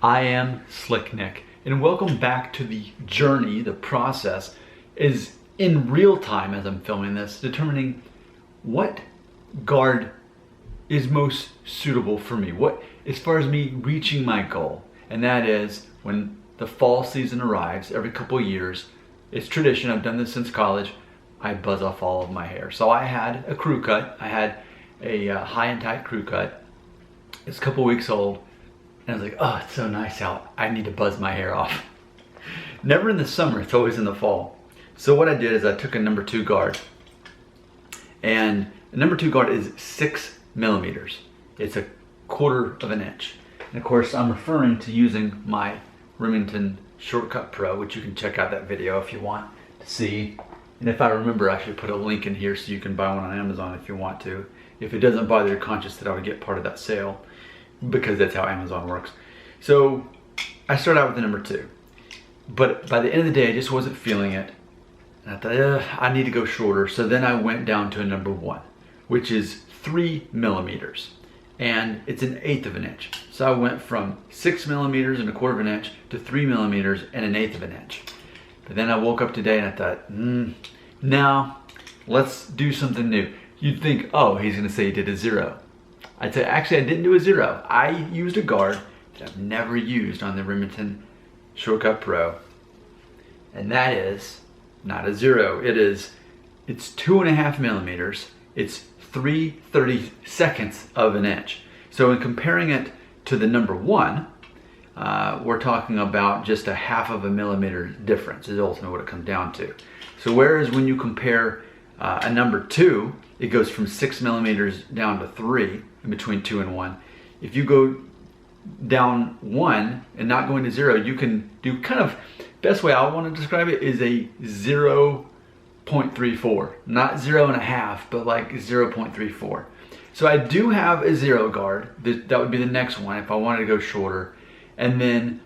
I am Slick Nick, and welcome back to the journey. The process is in real time as I'm filming this, determining what guard is most suitable for me, what as far as me reaching my goal. And that is when the fall season arrives every couple of years. It's tradition, I've done this since college, I buzz off all of my hair. So I had a crew cut, I had a high and tight crew cut. It's a couple weeks old, and I was like, oh, it's so nice out, I need to buzz my hair off. Never in the summer, it's always in the fall. So what I did is I took a number 2 guard, and the number 2 guard is 6 millimeters. It's a 1/4 of an inch. And of course, I'm referring to using my Remington Shortcut Pro, which you can check out that video if you want to see. And if I remember, I should put a link in here so you can buy one on Amazon if you want to. If it doesn't bother your conscience that I would get part of that sale, because that's how Amazon works. So I started out with the number 2. But by the end of the day, I just wasn't feeling it. And I thought, I need to go shorter. So then I went down to a number 1, which is 3 millimeters. And it's an 1/8 of an inch. So I went from 6 millimeters and a 1/4 of an inch to 3 millimeters and an 1/8 of an inch. But then I woke up today and I thought, no, let's do something new. You'd think, oh, he's gonna say he did a 0. I'd say, actually, I didn't do a 0. I used a guard that I've never used on the Remington Shortcut Pro. And that is not a 0. It's 2.5 millimeters. It's 3/32 of an inch. So in comparing it to the number 1, we're talking about just a 1/2 millimeter difference is ultimately what it comes down to. So whereas when you compare a number 2, it goes from 6 millimeters down to 3, in between 2 and 1. If you go down 1 and not going to 0, you can do kind of, best way I want to describe it is a 0.34. Not 0.5, but like 0.34. So I do have a 0 guard. That would be the next one if I wanted to go shorter. And then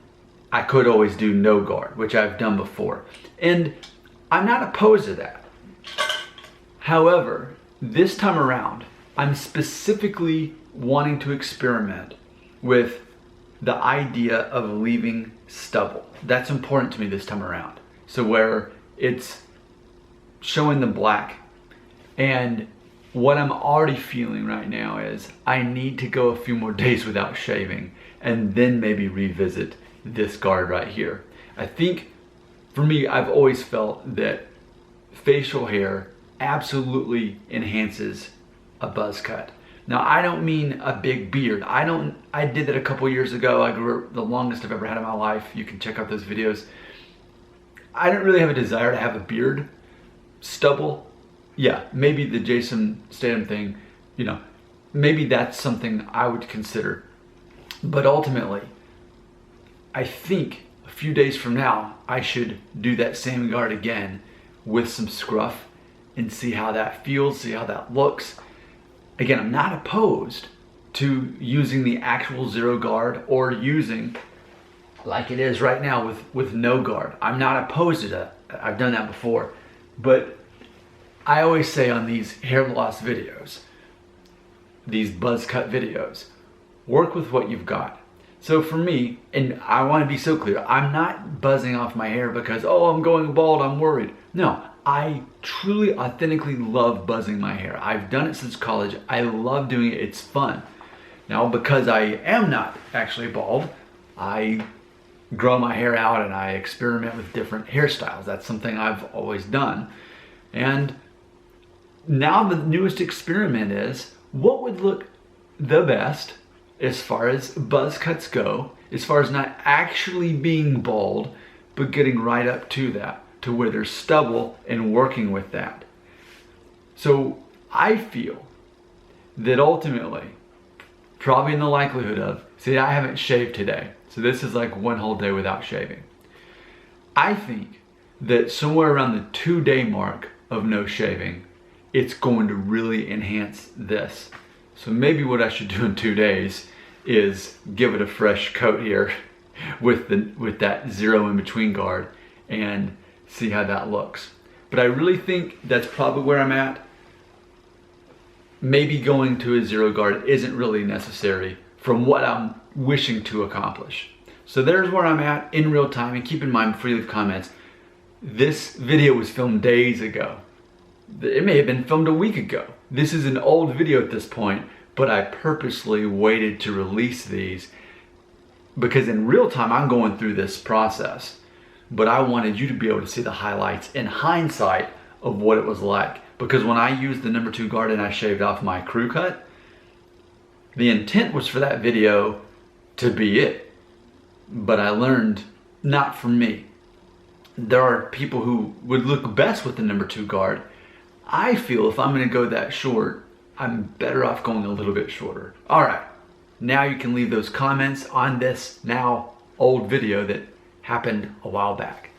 I could always do no guard, which I've done before. And I'm not opposed to that. However, this time around, I'm specifically wanting to experiment with the idea of leaving stubble. That's important to me this time around. So where it's showing the black, and what I'm already feeling right now is I need to go a few more days without shaving and then maybe revisit this guard right here. I think for me, I've always felt that facial hair absolutely enhances a buzz cut. Now, I don't mean a big beard. I did that a couple years ago. I grew the longest I've ever had in my life. You can check out those videos. I don't really have a desire to have a beard. Stubble, yeah, maybe the Jason Statham thing, maybe that's something I would consider. But ultimately, I think a few days from now, I should do that same guard again with some scruff and see how that feels, see how that looks. Again, I'm not opposed to using the actual 0 guard or using, like it is right now, with no guard. I'm not opposed to that. I've done that before. But I always say on these hair loss videos, these buzz cut videos, work with what you've got. So for me, and I want to be so clear, I'm not buzzing off my hair because, oh, I'm going bald, I'm worried. No, I truly, authentically love buzzing my hair. I've done it since college. I love doing it. It's fun. Now, because I am not actually bald, I grow my hair out and I experiment with different hairstyles. That's something I've always done. And now the newest experiment is what would look the best as far as buzz cuts go, as far as not actually being bald, but getting right up to that, to where there's stubble and working with that. So I feel that ultimately, probably in the likelihood of, see, I haven't shaved today, so this is like one whole day without shaving. I think that somewhere around the 2-day mark of no shaving, it's going to really enhance this. So maybe what I should do in 2 days is give it a fresh coat here with that 0 in between guard and see how that looks. But I really think that's probably where I'm at. Maybe going to a 0 guard isn't really necessary from what I'm wishing to accomplish. So there's where I'm at in real time, and keep in mind before you leave comments, this video was filmed days ago. It may have been filmed a week ago. This is an old video at this point, but I purposely waited to release these because in real time I'm going through this process, but I wanted you to be able to see the highlights in hindsight of what it was like. Because when I used the number 2 guard and I shaved off my crew cut, the intent was for that video to be it. But I learned, not for me. There are people who would look best with the number 2 guard. I feel if I'm gonna go that short, I'm better off going a little bit shorter. All right, now you can leave those comments on this now old video that happened a while back.